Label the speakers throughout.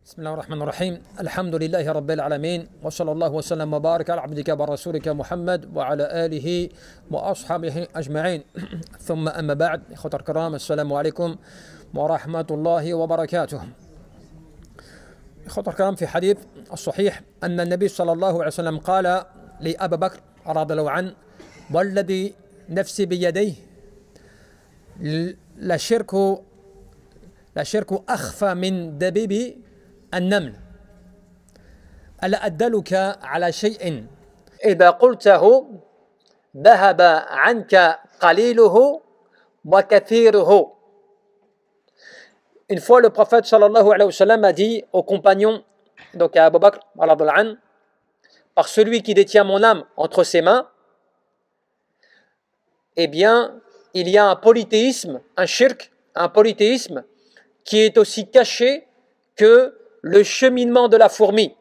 Speaker 1: بسم الله الرحمن الرحيم الحمد لله رب العالمين وصلى الله وسلم وبارك على عبدك ورسولك محمد وعلى آله وأصحابه أجمعين ثم أما بعد إخوة الكرام السلام عليكم ورحمة الله وبركاته. إخوة الكرام في حديث الصحيح أن النبي صلى الله عليه وسلم قال لأبي بكر رضي الله عنه والذي نفسي بيديه لشرك أخفى من دبيب النمل ألا أدلك على شيء إذا قلته ذهب عنك قليله وكثيره. Une fois, le prophète sallallahu alayhi wa sallam a dit aux compagnons, donc à Abu Bakr, par celui qui détient mon âme entre ses mains, eh bien, il y a un polythéisme, un shirk, un polythéisme qui est aussi caché que le cheminement de la fourmi.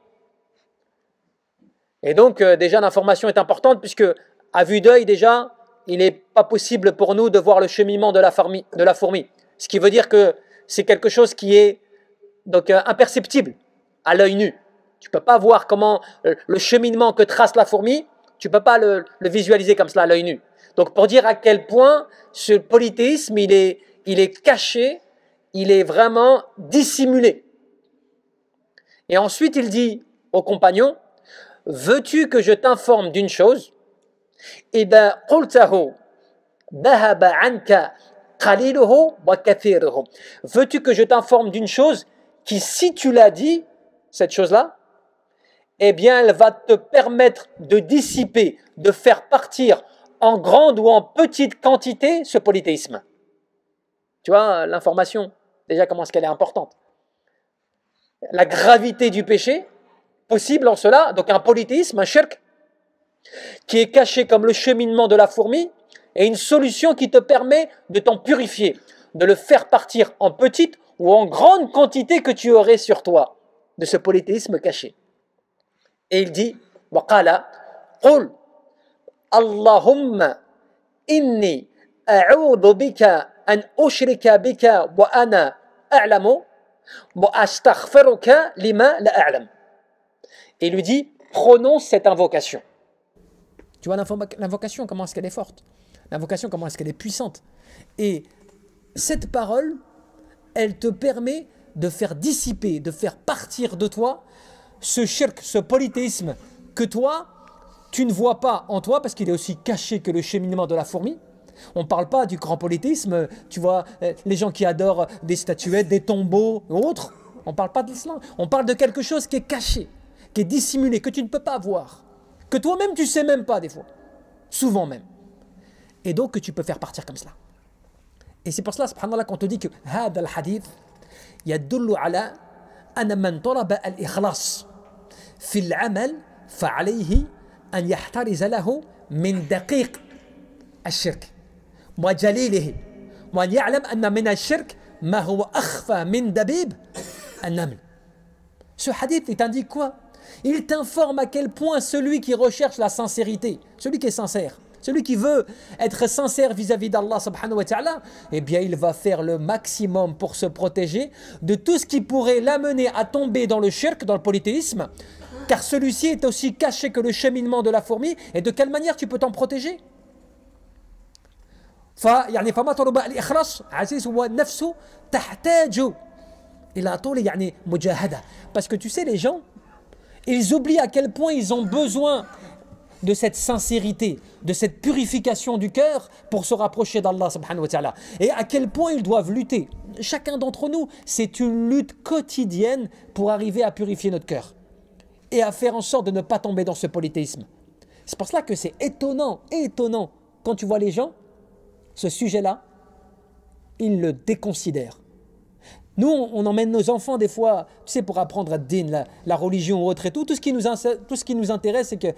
Speaker 1: Et donc, déjà, l'information est importante puisque, à vue d'œil, déjà, il n'est pas possible pour nous de voir le cheminement de la fourmi. Ce qui veut dire que c'est quelque chose qui est donc imperceptible à l'œil nu. Tu ne peux pas voir comment le cheminement que trace la fourmi, tu ne peux pas le visualiser comme cela à l'œil nu. Donc, pour dire à quel point ce polythéisme, il est caché, il est vraiment dissimulé. Et ensuite, il dit aux compagnons, veux-tu que je t'informe d'une chose? إذا قلته ذهب عنك قليله وكثيره. Veux-tu que je t'informe d'une chose qui, si tu l'as dit, cette chose-là, eh bien, elle va te permettre de dissiper, de faire partir en grande ou en petite quantité ce polythéisme. Tu vois, l'information, déjà, comment est-ce qu'elle est importante. La gravité du péché, possible en cela, donc un polythéisme, un shirk, qui est caché comme le cheminement de la fourmi, et une solution qui te permet de t'en purifier, de le faire partir en petite ou en grande quantité que tu aurais sur toi, de ce polythéisme caché. Et il dit, وَقَالَ قُلْ اللهم إني أعوذ بك أن أشرك بك وأنا أعلم وأستغفرك لما لا أعلم. Et il lui dit, prononce cette invocation. Tu vois l'invocation, comment est-ce qu'elle est forte? L'invocation, comment est-ce qu'elle est puissante? Et cette parole, elle te permet de faire dissiper, de faire partir de toi ce shirk, ce polythéisme que toi, tu ne vois pas en toi parce qu'il est aussi caché que le cheminement de la fourmi. On ne parle pas du grand polythéisme, tu vois, les gens qui adorent des statuettes, des tombeaux ou autres. On ne parle pas de l'islam. On parle de quelque chose qui est caché, qui est dissimulé, que tu ne peux pas voir, que toi-même tu ne sais même pas des fois, souvent même. Et donc que tu peux faire partir comme cela. Et c'est pour cela, subhanallah, qu'on te dit que هذا الحديث يدل على أن من طلب الإخلاص في العمل فعليه أن يحترز له من دقيق الشرك وجليله وأن يعلم أن من الشرك ما هو أخفى من دبيب النمل. Ce hadith, il t'indique quoi? Il t'informe à quel point celui qui recherche la sincérité, celui qui est sincère, celui qui veut être sincère vis-à-vis d'Allah subhanahu wa ta'ala, eh bien il va faire le maximum pour se protéger de tout ce qui pourrait l'amener à tomber dans le shirk, dans le polythéisme, car celui-ci est aussi caché que le cheminement de la fourmi. Et de quelle manière tu peux t'en protéger? يعني فما طلب الإخلاص عزيز هو النفس تحتاج إلى طول يعني مجاهدة. Parce que tu sais, les gens, ils oublient à quel point ils ont besoin de cette sincérité, de cette purification du cœur pour se rapprocher d'Allah subhanahu wa ta'ala. Et à quel point ils doivent lutter. Chacun d'entre nous, c'est une lutte quotidienne pour arriver à purifier notre cœur et à faire en sorte de ne pas tomber dans ce polythéisme. C'est pour cela que c'est étonnant quand tu vois les gens, ce sujet-là, ils le déconsidèrent. Nous, on emmène nos enfants des fois, tu sais, pour apprendre à din, la religion ou autre et tout. Tout ce qui nous intéresse, c'est que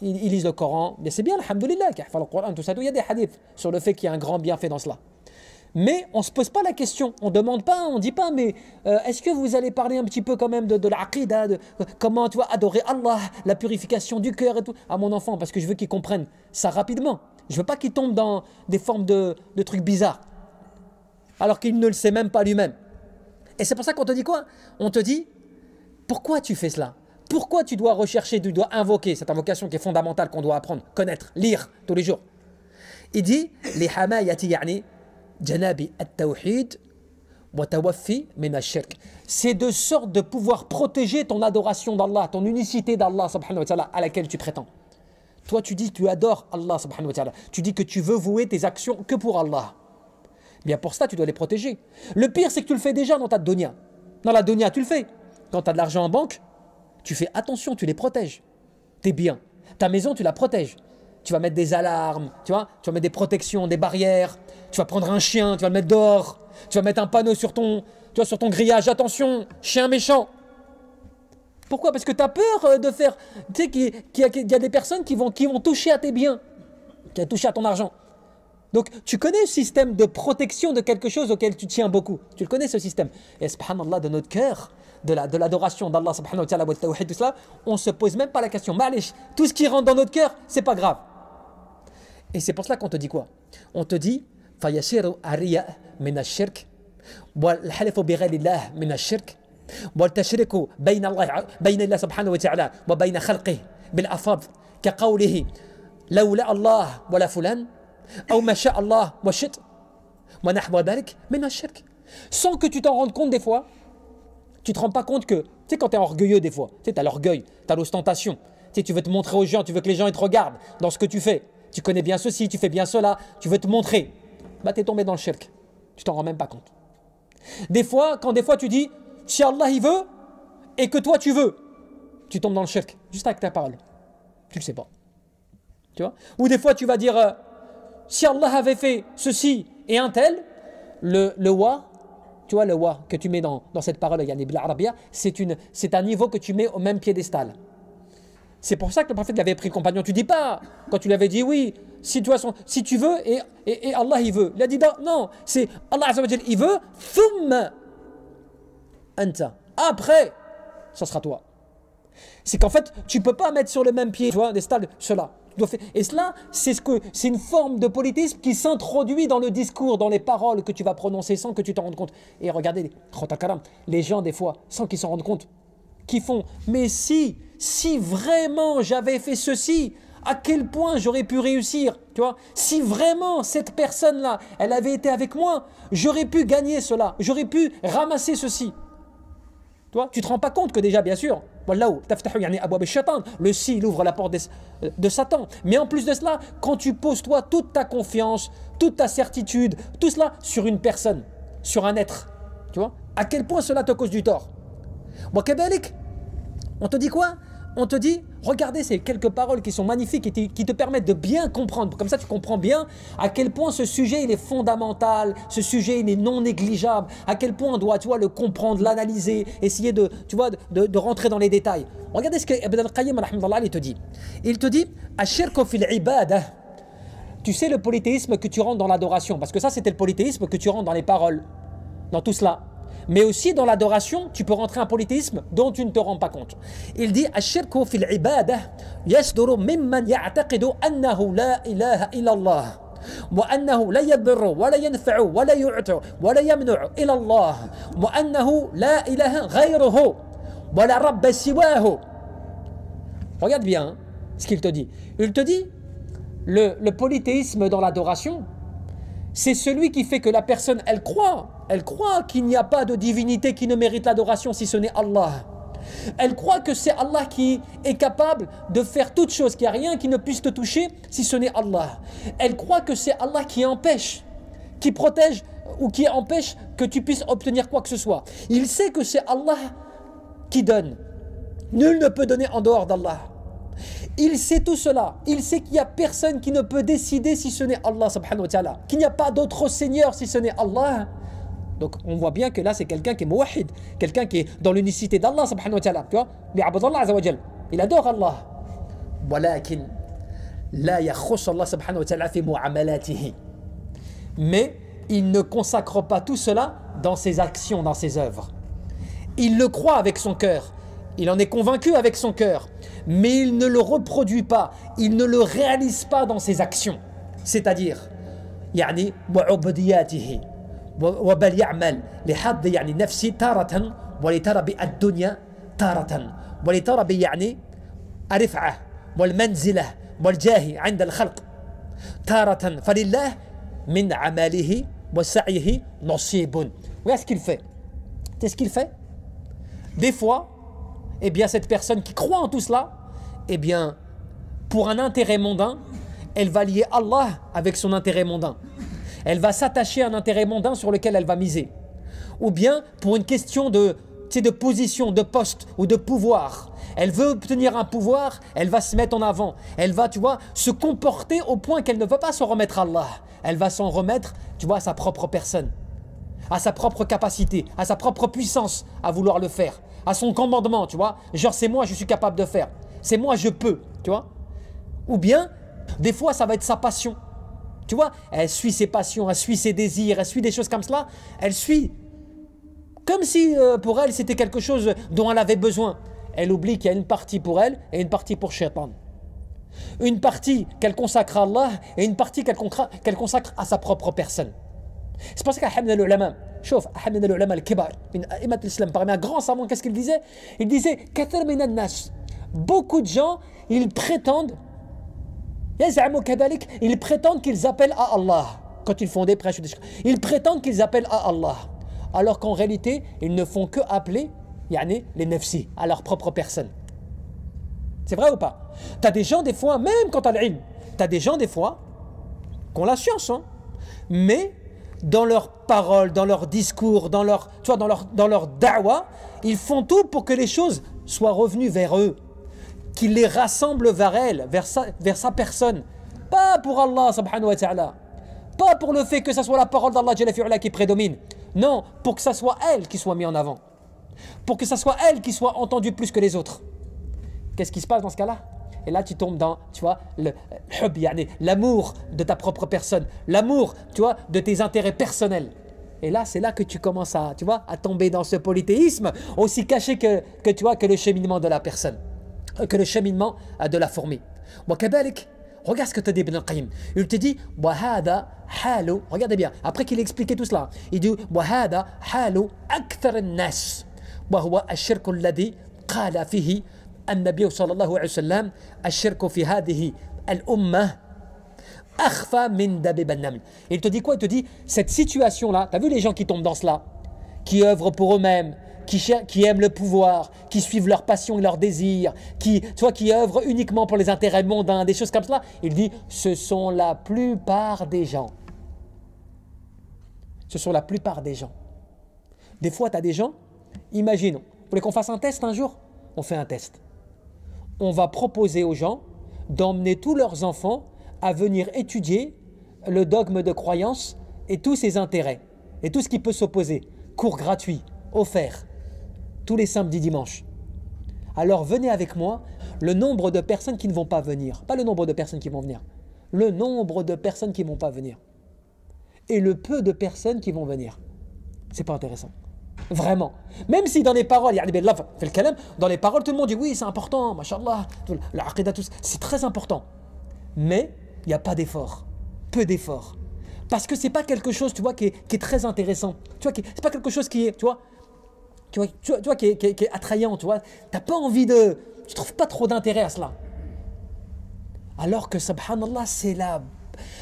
Speaker 1: ils lisent le Coran. Mais c'est bien, alhamdoulilah, le Coran, tout ça. Il y a des hadiths sur le fait qu'il y a un grand bienfait dans cela. Mais on ne se pose pas la question, on ne demande pas, on ne dit pas, mais est-ce que vous allez parler un petit peu quand même de l'aqidah, de comment tu vois, adorer Allah, la purification du cœur et tout, à mon enfant, parce que je veux qu'il comprenne ça rapidement. Je ne veux pas qu'il tombe dans des formes de trucs bizarres, alors qu'il ne le sait même pas lui-même. Et c'est pour ça qu'on te dit quoi? On te dit, pourquoi tu fais cela? Pourquoi tu dois rechercher, tu dois invoquer cette invocation qui est fondamentale, qu'on doit apprendre, connaître, lire tous les jours? Il dit, les hamayati yani janabi at-tawhid wa tawaffi min ash-shirk. C'est de sorte de pouvoir protéger ton adoration d'Allah, ton unicité d'Allah subhanahu wa ta'ala à laquelle tu prétends. Toi, tu dis que tu adores Allah subhanahu wa ta'ala. Tu dis que tu veux vouer tes actions que pour Allah. Bien pour ça, tu dois les protéger. Le pire, c'est que tu le fais déjà dans ta dunya. Dans la dunya, tu le fais. Quand tu as de l'argent en banque, tu fais attention, tu les protèges. Tes biens. Ta maison, tu la protèges. Tu vas mettre des alarmes, tu vas mettre des protections, des barrières. Tu vas prendre un chien, tu vas le mettre dehors. Tu vas mettre un panneau sur ton grillage. Attention, chien méchant. Pourquoi? Parce que tu as peur de faire... Tu sais qu'il y a des personnes qui vont toucher à tes biens, qui vont toucher à ton argent. Donc, tu connais le système de protection de quelque chose auquel tu tiens beaucoup. Tu le connais, ce système. Et subhanallah, de notre cœur, de l'adoration d'Allah subhanahu wa ta'ala, wa tawhid, tout cela, on ne se pose même pas la question. Ma'alish, tout ce qui rentre dans notre cœur, c'est pas grave. Et c'est pour cela qu'on te dit quoi? On te dit فَيَسِرُ أَرِيَأْ مِنَ الشِّرْكِ وَالْحَلِفُ بِغَيْرِ اللَّهِ مِنَ الشِّرْكِ وَالْتَشْرِكُ بَيْنَ اللَّهِ سبحانه وتعالى وبين خلقه بالأفاض كقوله لولا الله ولا فلان أو ما شاء الله وشئت ونحو ذلك من الشرك. Sans que tu t'en rendes compte des fois, tu te rends pas compte que, tu sais, quand tu es orgueilleux des fois, tu sais, as l'orgueil, tu as l'ostentation, tu sais, tu veux te montrer aux gens, tu veux que les gens ils te regardent dans ce que tu fais, tu connais bien ceci, tu fais bien cela, tu veux te montrer, bah tu es tombé dans le shirk, tu t'en rends même pas compte. Des fois, quand tu dis si Allah il veut et que toi tu veux, tu tombes dans le shirk juste avec ta parole, tu le sais pas, tu vois. Ou des fois tu vas dire si Allah avait fait ceci et un tel, le wa, tu vois, le wa que tu mets dans cette parole, yani bil arabia, c'est un niveau que tu mets au même piédestal. C'est pour ça que le prophète l'avait pris le compagnon. Tu dis pas, quand tu l'avais dit oui, si tu veux et Allah il veut. Il a dit non, c'est Allah azza wa jalla il veut, thumma anta. Après, ça sera toi. C'est qu'en fait, tu peux pas mettre sur le même pied, tu vois, des stades, cela. Et cela, c'est une forme de politisme qui s'introduit dans le discours, dans les paroles que tu vas prononcer sans que tu t'en rendes compte. Et regardez, les gens des fois, sans qu'ils s'en rendent compte, qui font, mais si vraiment j'avais fait ceci, à quel point j'aurais pu réussir, tu vois? Si vraiment cette personne-là, elle avait été avec moi, j'aurais pu gagner cela, j'aurais pu ramasser ceci. Tu ne te rends pas compte que déjà, bien sûr, le si, il ouvre la porte de Satan. Mais en plus de cela, quand tu poses toi toute ta confiance, toute ta certitude, tout cela sur une personne, sur un être, tu vois, à quel point cela te cause du tort. On te dit quoi? On te dit, regardez ces quelques paroles qui sont magnifiques et qui te permettent de bien comprendre. Comme ça, tu comprends bien à quel point ce sujet il est fondamental, ce sujet il est non négligeable, à quel point on doit, tu vois, le comprendre, l'analyser, essayer de rentrer dans les détails. Regardez ce que Ibn al-Qayyim il te dit. Il te dit, ashirku fil ibadah. Tu sais le polythéisme que tu rentres dans l'adoration, parce que ça c'était le polythéisme que tu rentres dans les paroles, dans tout cela. Mais aussi dans l'adoration, tu peux rentrer un polythéisme dont tu ne te rends pas compte. Il dit ashirku fil ibadah yasduru mimman ya'taqidu annahu la ilaha illa Allah wa annahu la yadurru wa la yanfa'u wa la yu'tu wa la yamnu'u illa Allah wa annahu la ilaha ghayruhu wa la rabba siwahu. Regarde bien ce qu'il te dit. Il te dit le polythéisme dans l'adoration, c'est celui qui fait que la personne, elle croit qu'il n'y a pas de divinité qui ne mérite l'adoration si ce n'est Allah. Elle croit que c'est Allah qui est capable de faire toute chose, qu'il n'y a rien qui ne puisse te toucher si ce n'est Allah. Elle croit que c'est Allah qui empêche, qui protège ou qui empêche que tu puisses obtenir quoi que ce soit. Il sait que c'est Allah qui donne. Nul ne peut donner en dehors d'Allah. Il sait tout cela. Il sait qu'il n'y a personne qui ne peut décider si ce n'est Allah subhanahu wa ta'ala. Qu'il n'y a pas d'autre Seigneur si ce n'est Allah. Donc on voit bien que là c'est quelqu'un qui est muwahhid, quelqu'un qui est dans l'unicité d'Allah subhanahu wa ta'ala. Tu vois, bi'abdallah azza wa jal. Il adore Allah. Walakin la yakhuss Allah subhanahu wa ta'ala fi mu'amalatihi. Mais il ne consacre pas tout cela dans ses actions, dans ses œuvres. Il le croit avec son cœur. Il en est convaincu avec son cœur, mais il ne le reproduit pas, il ne le réalise pas dans ses actions. C'est-à-dire, yani wa'ubdiyatihi
Speaker 2: وبل يعمل لحظ يعني نفسي تارة ولترى الدنيا تارة ولترى يعني الرفعة والمنزلة والجاه عند الخلق تارة فلله من عمله وسعيه نصيب. Voilà ce qu'il fait. C'est ce qu'il fait. Des fois, eh bien, cette personne qui croit en tout cela, eh bien, pour un intérêt mondain, elle va lier Allah avec son intérêt mondain. Elle va s'attacher à un intérêt mondain sur lequel elle va miser. Ou bien, pour une question de position, de poste ou de pouvoir. Elle veut obtenir un pouvoir, elle va se mettre en avant. Elle va, tu vois, se comporter au point qu'elle ne va pas s'en remettre à Allah. Elle va s'en remettre, tu vois, à sa propre personne, à sa propre capacité, à sa propre puissance à vouloir le faire, à son commandement, tu vois. Genre, c'est moi, je suis capable de faire. C'est moi, je peux, tu vois. Ou bien, des fois, ça va être sa passion. Tu vois, elle suit ses passions, elle suit ses désirs, elle suit des choses comme cela. Elle suit comme si pour elle, c'était quelque chose dont elle avait besoin. Elle oublie qu'il y a une partie pour elle et une partie pour Shaitan. Une partie qu'elle consacre à Allah et une partie qu'elle consacre à sa propre personne. C'est pour ça qu'Ahmed al-Ulama, chauffe, Ahmed al-Ulama al-Kibar, parmi un grand savant, qu'est-ce qu'il disait? Il disait, beaucoup de gens, ils prétendent qu'ils appellent à Allah quand ils font des prêches. Ils prétendent qu'ils appellent à Allah, alors qu'en réalité, ils ne font que appeler les nafsi, à leur propre personne. C'est vrai ou pas? Tu as des gens des fois, même quand tu as l'ilm, tu as des gens des fois qui ont la science, hein, mais dans leurs paroles, dans leurs discours, dans leur da'wa, ils font tout pour que les choses soient revenues vers eux, qu'ils les rassemblent vers elle, vers sa personne. Pas pour Allah subhanahu wa ta'ala, pas pour le fait que ça soit la parole d'Allah qui prédomine. Non, pour que ça soit elle qui soit mise en avant, pour que ça soit elle qui soit entendue plus que les autres. Qu'est-ce qui se passe dans ce cas-là? Et là, tu tombes dans, tu vois, l'amour de ta propre personne, l'amour, tu vois, de tes intérêts personnels. Et là, c'est là que tu commences à, tu vois, à tomber dans ce polythéisme aussi caché que tu vois, que le cheminement de la personne, que le cheminement de la fourmi. Regarde ce que te dit Ibn al-Qayyim. Il te dit, regardez bien, après qu'il a expliqué tout cela, il dit, وَهَذَا حَالُ أَكْثَرِ النَّاسِ وَهُوَ الشِّرْكُ الَّذِي قَالَ فِيهِ النبي صلى الله عليه وسلم الشرك في هذه الأمة أخفى من دبيب النمل. Il te dit quoi? Il te dit, cette situation-là, tu as vu les gens qui tombent dans cela, qui œuvrent pour eux-mêmes, qui aiment le pouvoir, qui suivent leurs passions et leurs désirs, qui œuvrent uniquement pour les intérêts mondains, des choses comme cela. Il dit, ce sont la plupart des gens. Ce sont la plupart des gens. Des fois, tu as des gens, imagine, vous voulez qu'on fasse un test un jour? On fait un test. On va proposer aux gens d'emmener tous leurs enfants à venir étudier le dogme de croyance et tous ses intérêts et tout ce qui peut s'opposer. Cours gratuits, offerts, tous les samedis dimanches. Alors venez avec moi, le nombre de personnes qui ne vont pas venir, pas le nombre de personnes qui vont venir, le nombre de personnes qui ne vont pas venir et le peu de personnes qui vont venir. C'est pas intéressant. Vraiment. Même si dans les paroles, dans les paroles, tout le monde dit oui, c'est important, mashallah, c'est très important. Mais il n'y a pas d'effort, peu d'effort. Parce que c'est pas quelque chose, tu vois, qui est très intéressant. Tu vois, c'est pas quelque chose qui est, tu vois, qui est attrayant, tu vois. T'as pas envie de, tu trouves pas trop d'intérêt à cela. Alors que subhanallah, c'est là,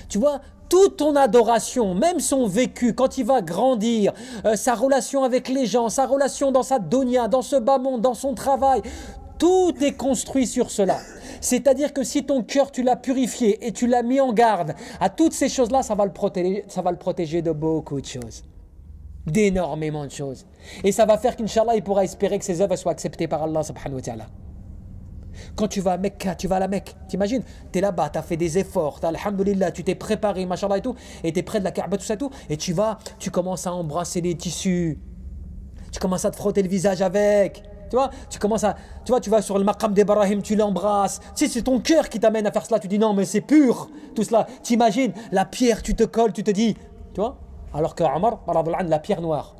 Speaker 2: tu vois. Toute ton adoration, même son vécu, quand il va grandir, sa relation avec les gens, sa relation dans sa dunya, dans ce bas monde, dans son travail, tout est construit sur cela. C'est-à-dire que si ton cœur, tu l'as purifié et tu l'as mis en garde à toutes ces choses-là, ça va le protéger de beaucoup de choses. D'énormément de choses. Et ça va faire qu'Inch'Allah, il pourra espérer que ses œuvres soient acceptées par Allah subhanahu wa ta'ala. Quand tu vas à Mecca, tu vas à la Mecque, t'imagines, tu es là-bas, tu as fait des efforts, alhamdoulilah, tu t'es préparé, machallah et tout, et tu es près de la Kaaba, tout ça, tout, et tu commences à embrasser les tissus, tu commences à te frotter le visage avec, tu vois, tu vas sur le maqam d'Ibrahim, tu l'embrasses, tu sais, c'est ton cœur qui t'amène à faire cela, tu dis non, mais c'est pur, tout cela, t'imagines, la pierre, tu te colles, tu te dis, tu vois, alors que Omar, la pierre noire,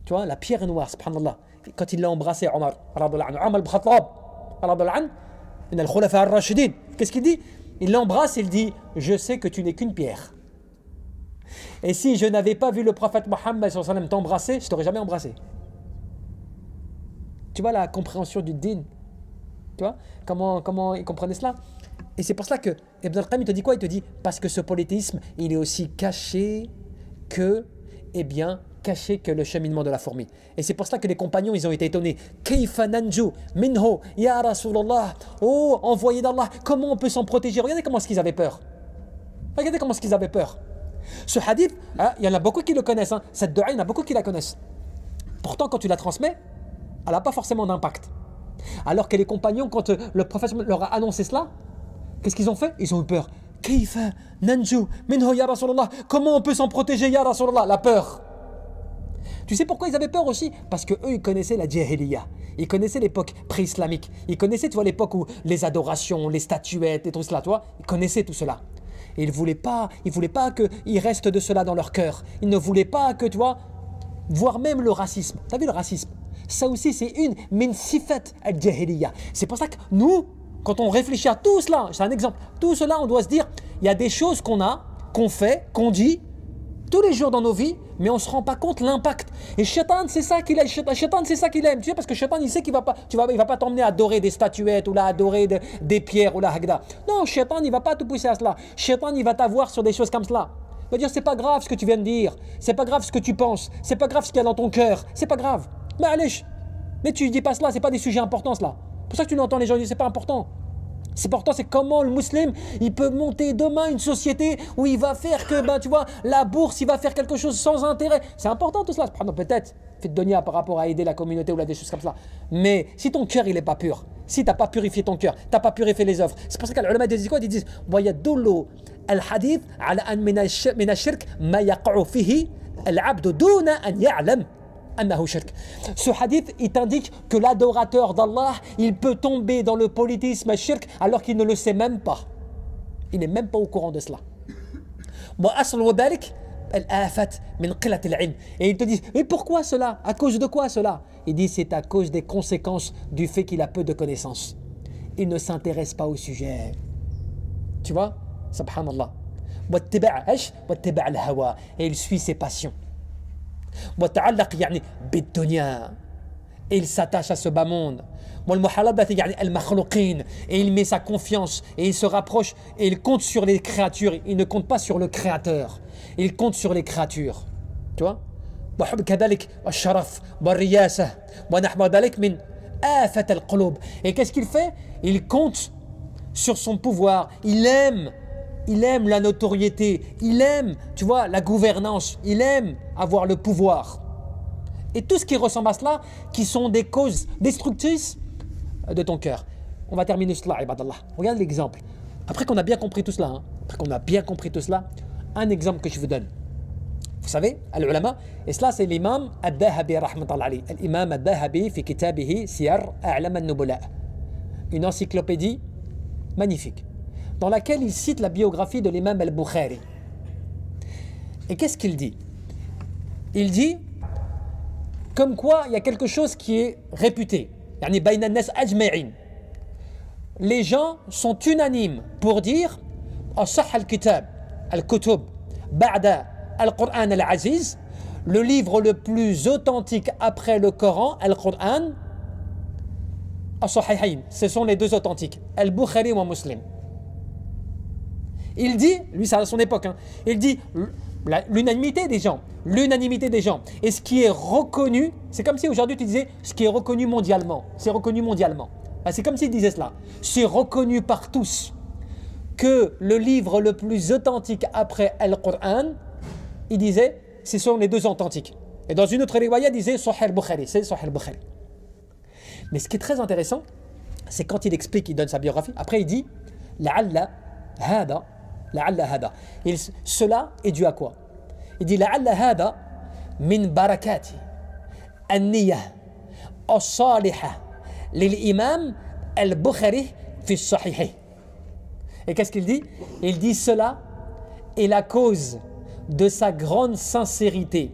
Speaker 2: tu vois, la pierre noire, subhanallah, quand il l'a embrassé, Omar ibn Khattab, qu'est-ce qu'il dit? Il l'embrasse et il dit, je sais que tu n'es qu'une pierre. Et si je n'avais pas vu le prophète Mohammed t'embrasser, je t'aurais jamais embrassé. Tu vois la compréhension du din. Tu vois comment ils comprenaient cela. Et c'est pour cela que Ibn al-Qayyim te dit quoi? Il te dit parce que ce polythéisme, il est aussi caché que le cheminement de la fourmi. Et c'est pour cela que les compagnons, ils ont été étonnés. Kayfa nanju minhu ya Rasulallah. Oh, envoyé d'Allah, comment on peut s'en protéger? Regardez comment est-ce qu'ils avaient peur. Regardez comment est-ce qu'ils avaient peur. Ce hadith, il y en a beaucoup qui le connaissent. Cette dua, il y en a beaucoup qui la connaissent. Pourtant, quand tu la transmets, elle n'a pas forcément d'impact. Alors que les compagnons, quand le prophète leur a annoncé cela, qu'est-ce qu'ils ont fait? Ils ont eu peur. Kayfa nanju minhu ya Rasulallah. Comment on peut s'en protéger ya Rasulallah? La peur. Tu sais pourquoi ils avaient peur aussi? Parce que eux, ils connaissaient la jahiliya. Ils connaissaient l'époque pré-islamique. Ils connaissaient, tu vois, l'époque où les adorations, les statuettes et tout cela, tu vois. Ils connaissaient tout cela. Et ils ne voulaient pas qu'il reste de cela dans leur cœur. Ils ne voulaient pas que, tu vois, voire même le racisme. Tu as vu le racisme? Ça aussi, c'est une min sifat al-jahiliya. C'est pour ça que nous, quand on réfléchit à tout cela, c'est un exemple, tout cela, on doit se dire, il y a des choses qu'on fait, qu'on dit, tous les jours dans nos vies, mais on ne se rend pas compte l'impact. Et Shaitan, c'est ça qu'il aime. Shaitan, c'est ça qu'il aime. Tu sais, parce que Shaitan, il sait qu'il va pas t'emmener à adorer des statuettes ou là, adorer des pierres ou la hagda. Non, Shaitan, il va pas te pousser à cela. Shaitan, il va t'avoir sur des choses comme cela. Il va dire, c'est pas grave ce que tu viens de dire. C'est pas grave ce que tu penses. C'est pas grave ce qu'il y a dans ton cœur. C'est pas grave. Mais allez, mais tu dis pas cela. C'est pas des sujets importants, cela. C'est pour ça que tu entends les gens dire, c'est pas important. C'est important, c'est comment le musulman, il peut monter demain une société où il va faire que, tu vois, la bourse, il va faire quelque chose sans intérêt. C'est important tout cela. Peut-être, fait de dunya par rapport à aider la communauté ou là, des choses comme ça. Mais si ton cœur, il n'est pas pur, si tu n'as pas purifié ton cœur, tu n'as pas purifié les œuvres, c'est pour ça que les ulama disent quoi? Ils disent, وَيَدُلُّ الْحَدِيث عَلَى أَنْ مِنَ الشِّرْكِ مَا يَقْعُ فِيهِ الْعَبْدُ دُونَ أَنْ يَعْلَمْ. Ce hadith, il t'indique que l'adorateur d'Allah, il peut tomber dans le polythéisme shirk alors qu'il ne le sait même pas. Il n'est même pas au courant de cela. Et il te dit, mais pourquoi cela? À cause de quoi cela? Il dit, c'est à cause des conséquences du fait qu'il a peu de connaissances. Il ne s'intéresse pas au sujet. Tu vois? Subhanallah. Et il suit ses passions. Et il s'attache à ce bas monde. Et il met sa confiance et il se rapproche et il compte sur les créatures. Il ne compte pas sur le créateur. Il compte sur les créatures. Tu vois? Et qu'est-ce qu'il fait? Il compte sur son pouvoir. Il aime la notoriété, il aime, tu vois, la gouvernance, il aime avoir le pouvoir. Et tout ce qui ressemble à cela, qui sont des causes destructrices de ton cœur. On va terminer cela, ibadallah. Regarde l'exemple. Après qu'on a bien compris tout cela, un exemple que je vous donne. Vous savez, al-ulama, et cela c'est l'imam al-Dahabi, rahmatullah alayhi. L'imam al-Dahabi, fi kitabihi, Siyar A'lam al-Nubala. Une encyclopédie magnifique, dans laquelle il cite la biographie de l'imam al-Bukhari. Et qu'est-ce qu'il dit? Il dit comme quoi il y a quelque chose qui est réputé. Yani bayna an-nas ajma'in. Les gens sont unanimes pour dire as-sah al-kitab al-kutub ba'da al-Qur'an al-Aziz, le livre le plus authentique après le Coran, al-Qur'an, as-sahihayn, ce sont les deux authentiques, al-Bukhari wa Muslim. Il dit, lui c'est à son époque, il dit l'unanimité des gens. Et ce qui est reconnu, c'est comme si aujourd'hui tu disais ce qui est reconnu mondialement. C'est reconnu mondialement. C'est comme s'il disait cela. C'est reconnu par tous que le livre le plus authentique après Al-Qur'an, il disait, ce sont les deux authentiques. Et dans une autre riwaya, il disait Sahih al-Bukhari, c'est Sahih al-Bukhari. Mais ce qui est très intéressant, c'est quand il explique, il donne sa biographie, après il dit La'alla hada. Cela est dû à quoi? Il dit la'alla hada min barakati an-niyah as-salihah lil-imam al-Bukhari fi sahih. Et qu'est-ce qu'il dit? Il dit cela est la cause de sa grande sincérité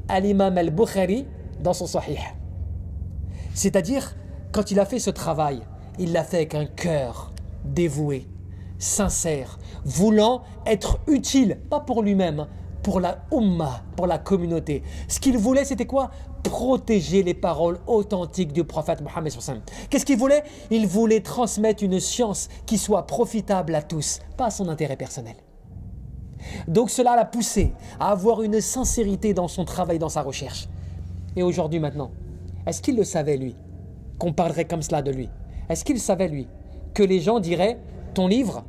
Speaker 2: à l'imam al-Bukhari dans son sahih. C'est-à-dire, quand il a fait ce travail, il l'a fait avec un cœur dévoué, sincère, voulant être utile, pas pour lui-même, pour la Ummah, pour la communauté. Ce qu'il voulait, c'était quoi? Protéger les paroles authentiques du prophète Mohammed. Qu'est-ce qu'il voulait? Il voulait transmettre une science qui soit profitable à tous, pas à son intérêt personnel. Donc cela l'a poussé à avoir une sincérité dans son travail, dans sa recherche. Et aujourd'hui maintenant, est-ce qu'il le savait lui, qu'on parlerait comme cela de lui? Est-ce qu'il savait lui, que les gens diraient, ton livre,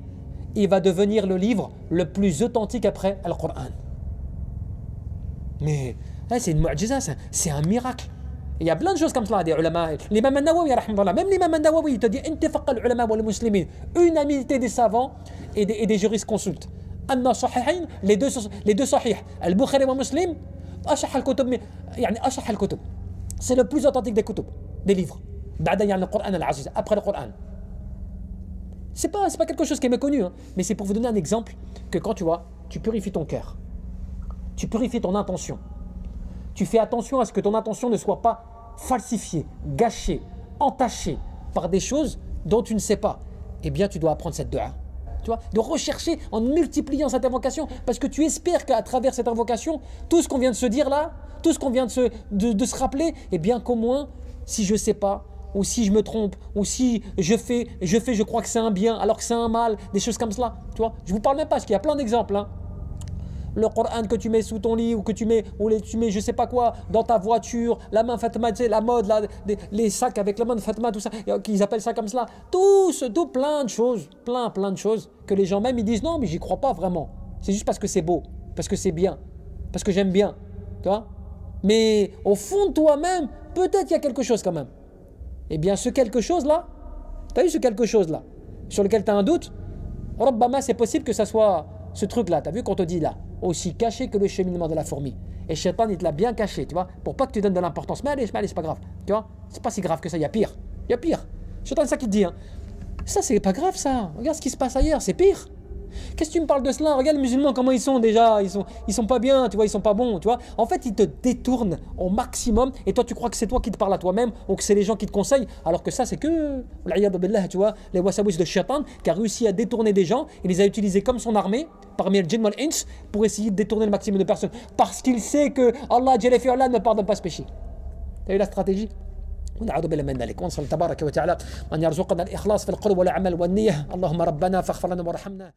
Speaker 2: il va devenir le livre le plus authentique après le Coran? Mais c'est une mu'jiza, c'est un miracle. Il y a plein de choses comme cela, des ulama. L'imam al-Nawawi, même l'imam al-Nawawi, il te dit intifaqa al-ulama wal muslimin, unanimité des savants et des jurisconsultes. Anna sahihayn, les deux sahih, al-Bukhari wa Muslim, ashah al-kutub, yani ashah al-kutub. C'est le plus authentique des kutub, des livres. Ba'da yani le Coran al-Aziz, après le Coran. C'est pas quelque chose qui est méconnu, hein, mais c'est pour vous donner un exemple que quand tu purifies ton cœur, tu purifies ton intention, tu fais attention à ce que ton intention ne soit pas falsifiée, gâchée, entachée par des choses dont tu ne sais pas, eh bien tu dois apprendre cette dua. Tu vois, de rechercher en multipliant cette invocation, parce que tu espères qu'à travers cette invocation, tout ce qu'on vient de se dire là, tout ce qu'on vient de se rappeler, eh bien qu'au moins, si je ne sais pas, ou si je me trompe, ou si je crois que c'est un bien alors que c'est un mal, des choses comme cela. Tu vois, je vous parle même pas, parce qu'il y a plein d'exemples. Hein. Le Coran que tu mets sous ton lit, ou que tu mets je sais pas quoi, dans ta voiture, la main Fatma, tu sais, la mode, là, les sacs avec la main de Fatma, tout ça, qu'ils appellent ça comme cela. Tout, plein de choses, plein de choses, que les gens même, ils disent non, mais j'y crois pas vraiment. C'est juste parce que c'est beau, parce que c'est bien, parce que j'aime bien. Tu vois. Mais au fond de toi-même, peut-être il y a quelque chose quand même. Eh bien, ce quelque chose-là, tu as vu ce quelque chose-là, sur lequel tu as un doute, Rabbama, c'est possible que ça soit ce truc-là, tu as vu qu'on te dit là, aussi caché que le cheminement de la fourmi. Et Shaitan, il te l'a bien caché, tu vois, pour pas que tu donnes de l'importance. Mais allez, c'est pas grave, tu vois, c'est pas si grave que ça, il y a pire. Il y a pire. Shaitan, c'est ça qui te dit, hein. Ça, c'est pas grave, ça. Regarde ce qui se passe ailleurs, c'est pire. Qu'est-ce que tu me parles de cela? Regarde les musulmans, comment ils sont déjà, ils sont pas bien, tu vois, ils sont pas bons, tu vois. En fait, ils te détournent au maximum et toi, tu crois que c'est toi qui te parles à toi-même ou que c'est les gens qui te conseillent, alors que ça, c'est que, tu vois, les wasawis de Shaitan qui a réussi à détourner des gens, il les a utilisés comme son armée parmi le djinn wal ins pour essayer de détourner le maximum de personnes parce qu'il sait que Allah Jalla fi'ala ne pardonne pas ce péché. Tu as vu la stratégie? ونعوذ بالله من ذلك ونسأل تبارك وتعالى أن يرزقنا الإخلاص في القول والعمل والنية اللهم ربنا فاغفر لنا وارحمنا